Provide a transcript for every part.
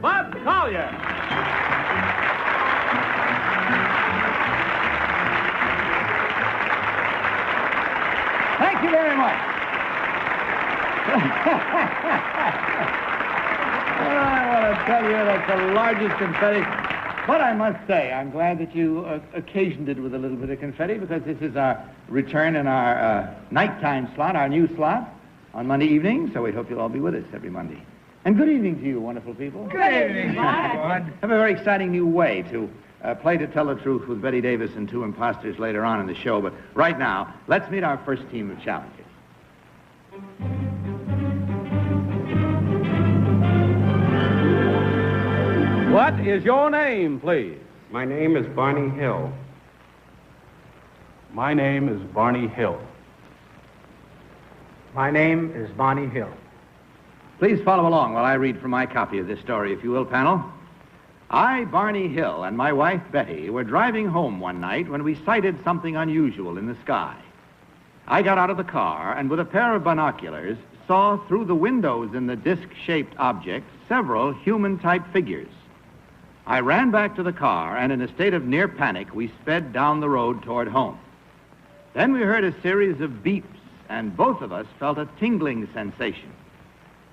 Bud Collier. Thank you very much. I want to tell you that's the largest confetti. But I must say, I'm glad that you occasioned it with a little bit of confetti, because this is our return in our nighttime slot, our new slot, on Monday evening, so we hope you'll all be with us every Monday. And good evening to you, wonderful people. Good evening, Bud. Have a very exciting new way to play To Tell the Truth with Betty Davis and two imposters later on in the show. But right now, let's meet our first team of challengers. What is your name, please? My name is Barney Hill. My name is Barney Hill. My name is Barney Hill. Please follow along while I read from my copy of this story, if you will, panel. I, Barney Hill, and my wife, Betty, were driving home one night when we sighted something unusual in the sky. I got out of the car and, with a pair of binoculars, saw through the windows in the disc-shaped object several human-type figures. I ran back to the car, and in a state of near panic, we sped down the road toward home. Then we heard a series of beeps, and both of us felt a tingling sensation.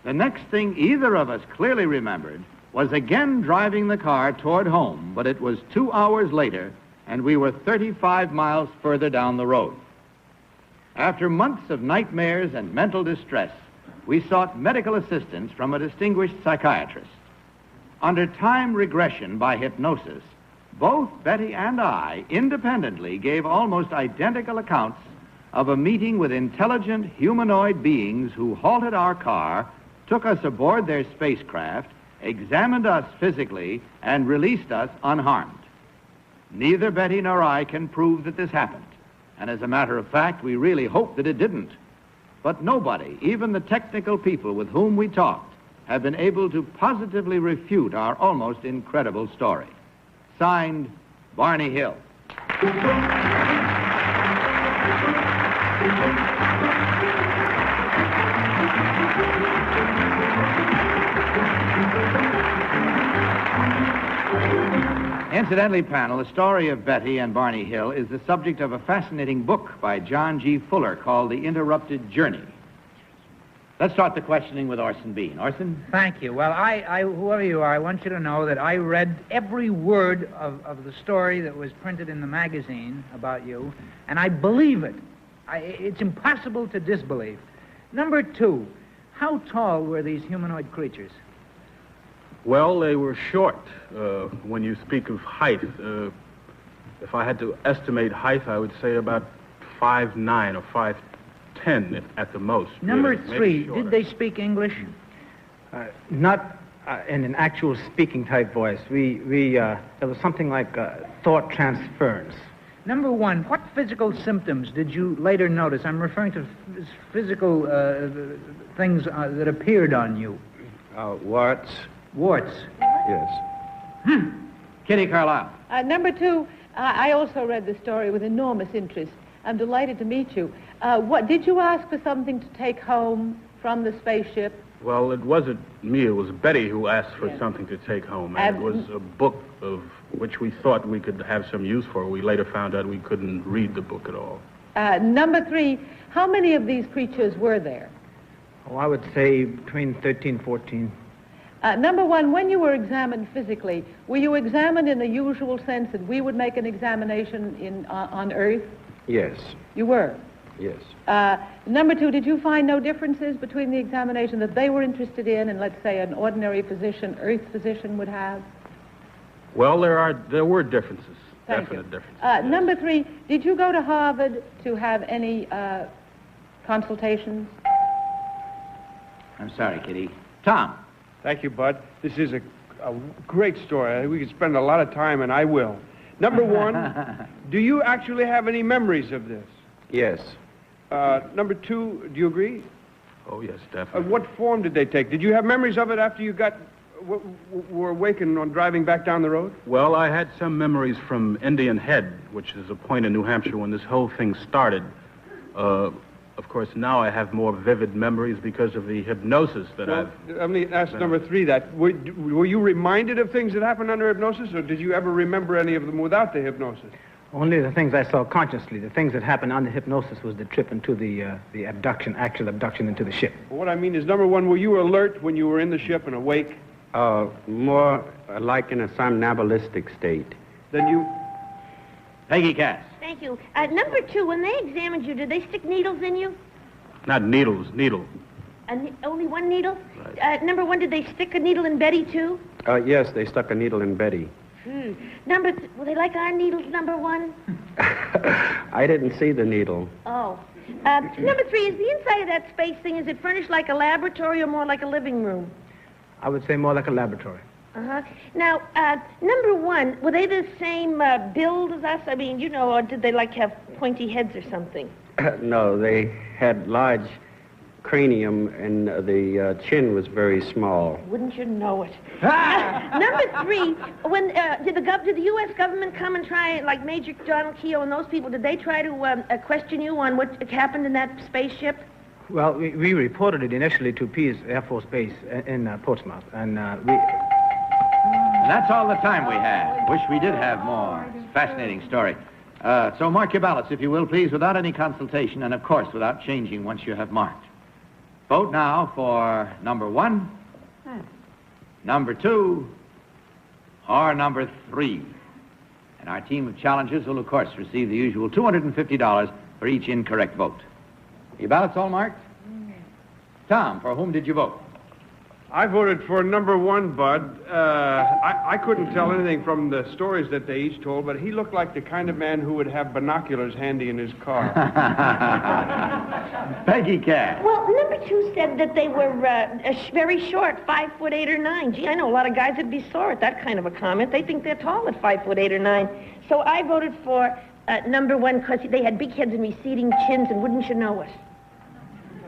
The next thing either of us clearly remembered was again driving the car toward home, but it was 2 hours later, and we were 35 miles further down the road. After months of nightmares and mental distress, we sought medical assistance from a distinguished psychiatrist. Under time regression by hypnosis, both Betty and I independently gave almost identical accounts of a meeting with intelligent humanoid beings who halted our car, took us aboard their spacecraft, examined us physically, and released us unharmed. Neither Betty nor I can prove that this happened, and as a matter of fact, we really hope that it didn't. But nobody, even the technical people with whom we talked, have been able to positively refute our almost incredible story. Signed, Barney Hill. Incidentally, panel, the story of Betty and Barney Hill is the subject of a fascinating book by John G. Fuller called The Interrupted Journey. Let's start the questioning with Orson Bean. Orson? Thank you. Well, I whoever you are, I want you to know that I read every word of the story that was printed in the magazine about you, and I believe it. It's impossible to disbelieve. Number two, how tall were these humanoid creatures? Well, they were short. When you speak of height, if I had to estimate height, I would say about 5'9" or 5'10" at the most. Number really. three, did they speak English? Not in an actual speaking type voice. There was something like thought transference. Number one, what physical symptoms did you later notice? I'm referring to physical things that appeared on you. Warts? Warts. Yes. Kitty Carlisle. Number two, I also read the story with enormous interest. I'm delighted to meet you. What did you ask for something to take home from the spaceship? Well, it wasn't me. It was Betty who asked for something to take home. And it was a book of which we thought we could have some use for. We later found out we couldn't read the book at all. Number three, how many of these creatures were there? Oh, I would say between 13 and 14. Number one, when you were examined physically, were you examined in the usual sense that we would make an examination on Earth? Yes. You were? Yes. Number two, did you find no differences between the examination that they were interested in and, let's say, an ordinary physician, Earth physician, would have? Well, there were differences. Thank Definite you. differences. Yes. Number three, did you go to Harvard to have any consultations? I'm sorry, Kitty. Tom. Thank you, Bud. This is a great story. We could spend a lot of time, and I will. Number one, do you actually have any memories of this? Yes. Number two, do you agree? Oh, yes, definitely. What form did they take? Did you have memories of it after you were awakened on driving back down the road? Well, I had some memories from Indian Head, which is a point in New Hampshire when this whole thing started. of course, now I have more vivid memories because of the hypnosis that Well, let me ask number 3 that. Were you reminded of things that happened under hypnosis, or did you ever remember any of them without the hypnosis? Only the things I saw consciously. The things that happened under hypnosis was the trip into the abduction, actual abduction into the ship. Well, what I mean is, number 1, were you alert when you were in the ship and awake? More like in a somnambulistic state. Then you... Peggy Cass. Thank you. Number 2, when they examined you, did they stick needles in you? Not needles, needle. Only one needle? Number 1, did they stick a needle in Betty, too? Yes, they stuck a needle in Betty. Will they like our needles, number 1? I didn't see the needle. Oh. Number 3, is the inside of that space thing, is it furnished like a laboratory or more like a living room? I would say more like a laboratory. Uh-huh. Now, number 1, were they the same build as us? I mean, you know, or did they, like, have pointy heads or something? No, they had large cranium, and the chin was very small. Wouldn't you know it? Number 3, when did the U.S. government come and try, like Major Donald Keogh and those people, did they try to question you on what happened in that spaceship? Well, we reported it initially to Pease Air Force Base in Portsmouth, and And that's all the time we have. Wish we did have more. Fascinating story. So mark your ballots, if you will, please, without any consultation, and of course, without changing once you have marked. Vote now for number 1, number 2, or number 3. And our team of challengers will, of course, receive the usual $250 for each incorrect vote. Your ballots all marked? Tom, for whom did you vote? I voted for number 1, Bud. I couldn't tell anything from the stories that they each told, but he looked like the kind of man who would have binoculars handy in his car. Peggy Cass. Well, number 2 said that they were very short, 5 foot 8 or 9. Gee, I know a lot of guys that'd be sore at that kind of a comment. They think they're tall at 5 foot 8 or 9. So I voted for number 1 because they had big heads and receding chins, and wouldn't you know it?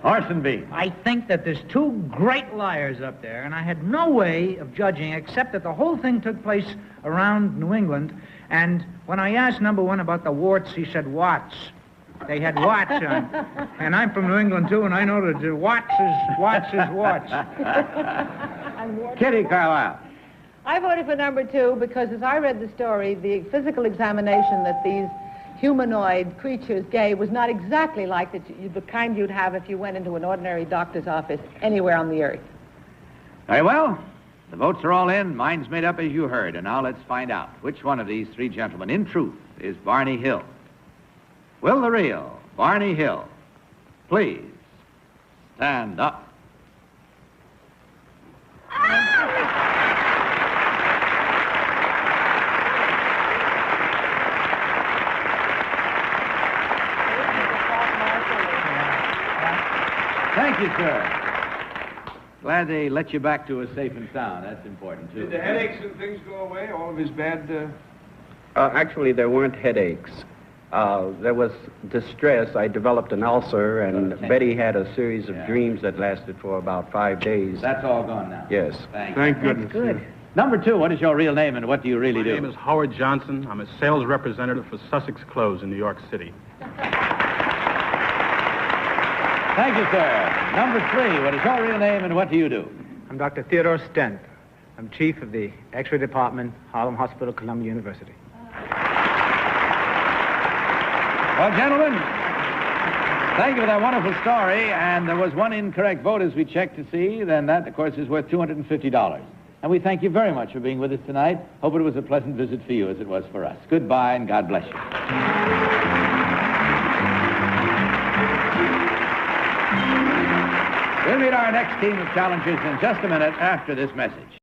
Orson B. I think that there's 2 great liars up there, and I had no way of judging except that the whole thing took place around New England, and when I asked number 1 about the warts, he said Watts. They had Watts on. And I'm from New England, too, and I know that Watts is Watts. Kitty Carlisle. I voted for number 2 because as I read the story, the physical examination that these humanoid creatures gave was not exactly like the kind you'd have if you went into an ordinary doctor's office anywhere on the earth. Very well. The votes are all in. Mine's made up as you heard. And now let's find out which one of these 3 gentlemen, in truth, is Barney Hill. Will the real Barney Hill please stand up? Thank you, sir. Glad they let you back to us safe and sound. That's important, too. Did the headaches and things go away? All of his bad... Actually, there weren't headaches. There was distress. I developed an ulcer, and Betty had a series of dreams that lasted for about 5 days. That's all gone now. Yes. Thank goodness. Good. Number 2, what is your real name and what do you really do? My name is Howard Johnson. I'm a sales representative for Sussex Clothes in New York City. Thank you, sir. Number 3, what is your real name and what do you do? I'm Dr. Theodore Stent. I'm chief of the X-ray department, Harlem Hospital, Columbia University. Well, gentlemen, thank you for that wonderful story. And there was 1 incorrect vote as we checked to see. Then that, of course, is worth $250. And we thank you very much for being with us tonight. Hope it was a pleasant visit for you as it was for us. Goodbye and God bless you. We'll meet our next team of challengers in just a minute after this message.